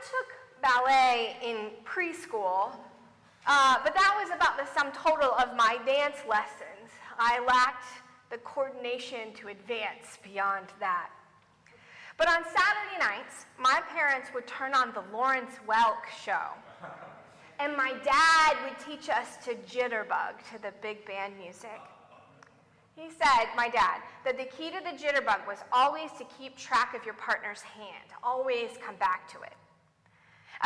took ballet in preschool, but that was about the sum total of my dance lessons. I lacked the coordination to advance beyond that. But on Saturday nights, my parents would turn on the Lawrence Welk show. And my dad would teach us to jitterbug to the big band music. He said, my dad, that the key to the jitterbug was always to keep track of your partner's hand, always come back to it.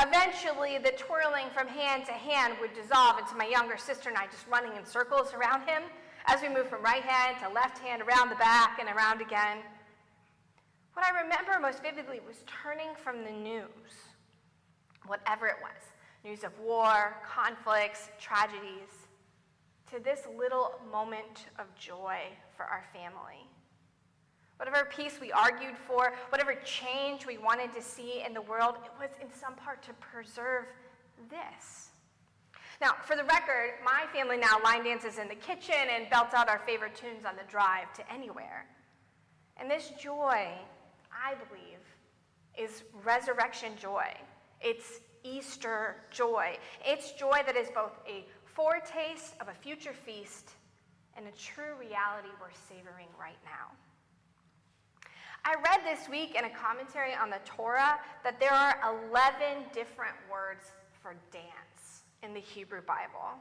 Eventually, the twirling from hand to hand would dissolve into my younger sister and I just running in circles around him as we moved from right hand to left hand, around the back and around again. What I remember most vividly was turning from the news, whatever it was, news of war, conflicts, tragedies, to this little moment of joy for our family. Whatever peace we argued for, whatever change we wanted to see in the world, it was in some part to preserve this. Now, for the record, my family now line dances in the kitchen and belts out our favorite tunes on the drive to anywhere. And this joy, I believe, is resurrection joy. It's Easter joy. It's joy that is both a foretaste of a future feast and a true reality we're savoring right now. I read this week in a commentary on the Torah that there are 11 different words for dance in the Hebrew Bible.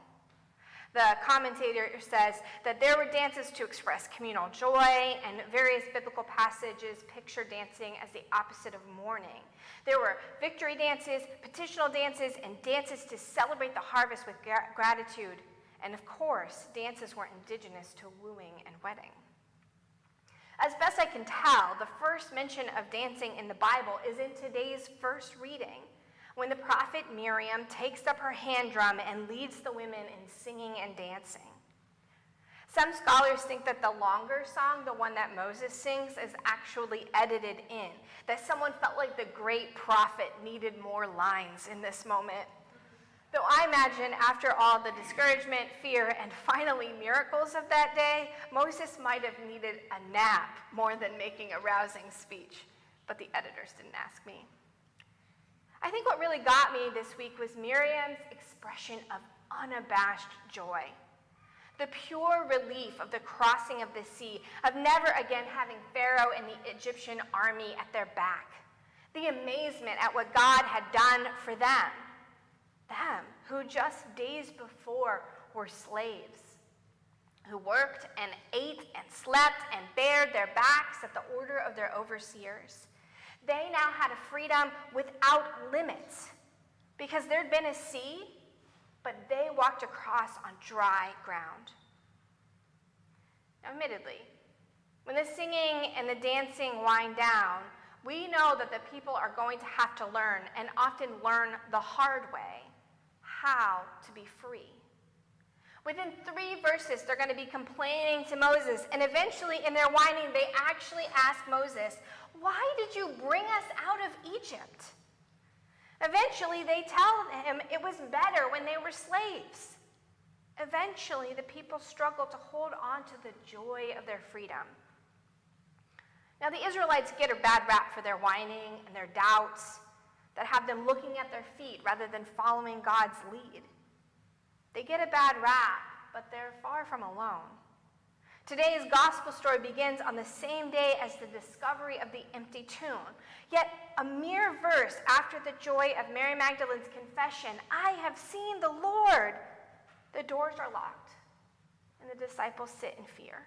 The commentator says that there were dances to express communal joy, and various biblical passages picture dancing as the opposite of mourning. There were victory dances, petitional dances, and dances to celebrate the harvest with gratitude. And of course, dances were indigenous to wooing and wedding. As best I can tell, the first mention of dancing in the Bible is in today's first reading, when the prophet Miriam takes up her hand drum and leads the women in singing and dancing. Some scholars think that the longer song, the one that Moses sings, is actually edited in, that someone felt like the great prophet needed more lines in this moment. Though I imagine after all the discouragement, fear, and finally miracles of that day, Moses might have needed a nap more than making a rousing speech, but the editors didn't ask me. I think what really got me this week was Miriam's expression of unabashed joy. The pure relief of the crossing of the sea, of never again having Pharaoh and the Egyptian army at their back. The amazement at what God had done for them who just days before were slaves, who worked and ate and slept and bared their backs at the order of their overseers. They now had a freedom without limits because there'd been a sea, but they walked across on dry ground. Now, admittedly, when the singing and the dancing wind down, we know that the people are going to have to learn, and often learn the hard way, how to be free. Within 3 verses, they're going to be complaining to Moses, and eventually in their whining, they actually ask Moses, "Why did you bring us out of Egypt?" Eventually, they tell him it was better when they were slaves. Eventually, the people struggle to hold on to the joy of their freedom. Now, the Israelites get a bad rap for their whining and their doubts that have them looking at their feet rather than following God's lead. They get a bad rap, but they're far from alone. Today's gospel story begins on the same day as the discovery of the empty tomb. Yet, a mere verse after the joy of Mary Magdalene's confession, "I have seen the Lord," the doors are locked, and the disciples sit in fear.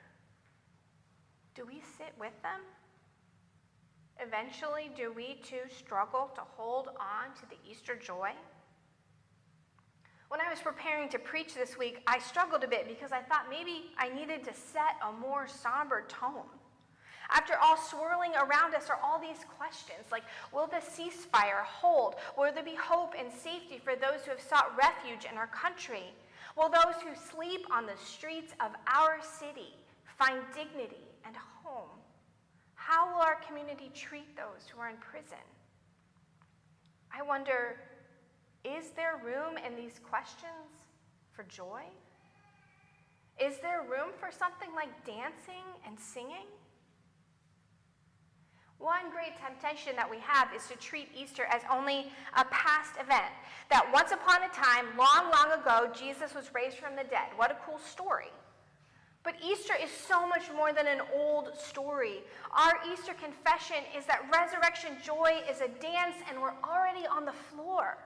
Do we sit with them? Eventually, do we too struggle to hold on to the Easter joy? When I was preparing to preach this week, I struggled a bit because I thought maybe I needed to set a more somber tone. After all, swirling around us are all these questions like, will the ceasefire hold? Will there be hope and safety for those who have sought refuge in our country? Will those who sleep on the streets of our city find dignity and home? How will our community treat those who are in prison? I wonder, is there room in these questions for joy? Is there room for something like dancing and singing? One great temptation that we have is to treat Easter as only a past event. That once upon a time, long, long ago, Jesus was raised from the dead. What a cool story. But Easter is so much more than an old story. Our Easter confession is that resurrection joy is a dance and we're already on the floor.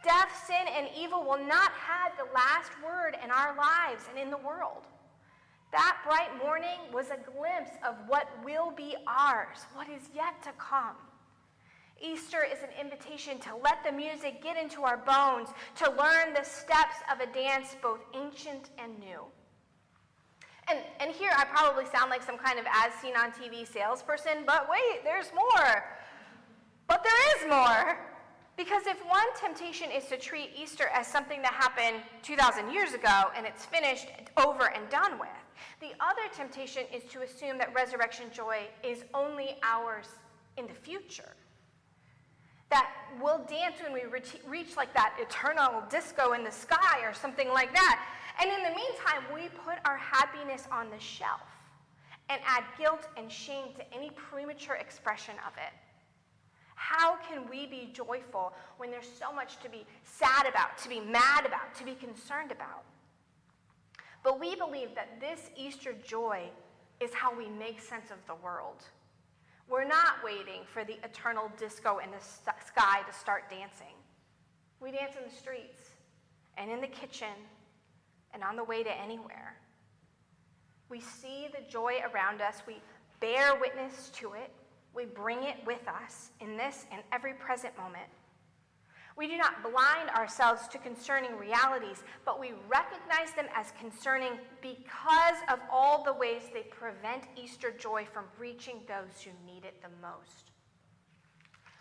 Death, sin, and evil will not have the last word in our lives and in the world. That bright morning was a glimpse of what will be ours, what is yet to come. Easter is an invitation to let the music get into our bones, to learn the steps of a dance both ancient and new. And here I probably sound like some kind of as seen on TV salesperson, but wait, there's more. But there is more. Because if one temptation is to treat Easter as something that happened 2,000 years ago and it's finished, over and done with, the other temptation is to assume that resurrection joy is only ours in the future. That we'll dance when we reach like that eternal disco in the sky or something like that. And in the meantime, we put our happiness on the shelf and add guilt and shame to any premature expression of it. How can we be joyful when there's so much to be sad about, to be mad about, to be concerned about? But we believe that this Easter joy is how we make sense of the world. We're not waiting for the eternal disco in the sky to start dancing. We dance in the streets and in the kitchen and on the way to anywhere. We see the joy around us. We bear witness to it. We bring it with us in this and every present moment. We do not blind ourselves to concerning realities, but we recognize them as concerning because of all the ways they prevent Easter joy from reaching those who need it the most.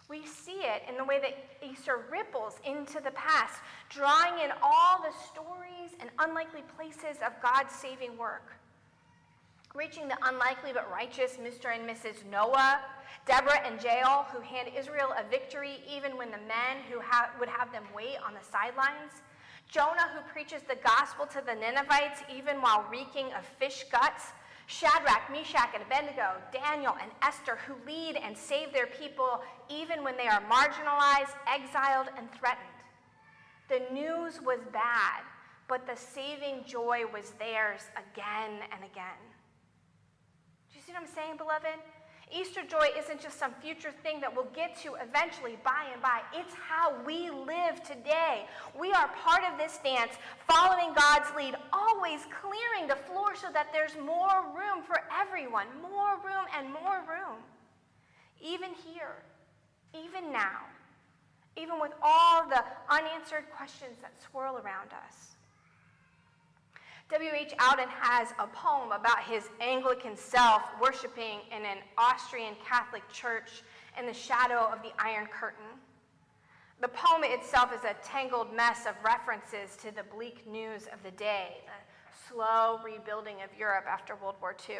We see it in the way that Easter ripples into the past, drawing in all the stories and unlikely places of God's saving work. Reaching the unlikely but righteous Mr. and Mrs. Noah, Deborah and Jael, who hand Israel a victory even when the men who would have them wait on the sidelines. Jonah, who preaches the gospel to the Ninevites even while reeking of fish guts. Shadrach, Meshach, and Abednego, Daniel, and Esther, who lead and save their people even when they are marginalized, exiled, and threatened. The news was bad, but the saving joy was theirs again and again. Do you see what I'm saying, beloved? Easter joy isn't just some future thing that we'll get to eventually by and by. It's how we live today. We are part of this dance, following God's lead, always clearing the floor so that there's more room for everyone, more room and more room. Even here, even now, even with all the unanswered questions that swirl around us. W.H. Auden has a poem about his Anglican self worshiping in an Austrian Catholic church in the shadow of the Iron Curtain. The poem itself is a tangled mess of references to the bleak news of the day, the slow rebuilding of Europe after World War II.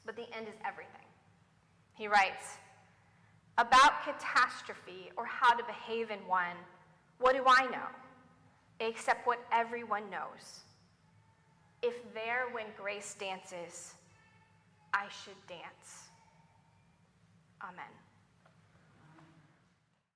But the end is everything. He writes, "About catastrophe or how to behave in one, what do I know, except what everyone knows? If there when grace dances, I should dance." Amen.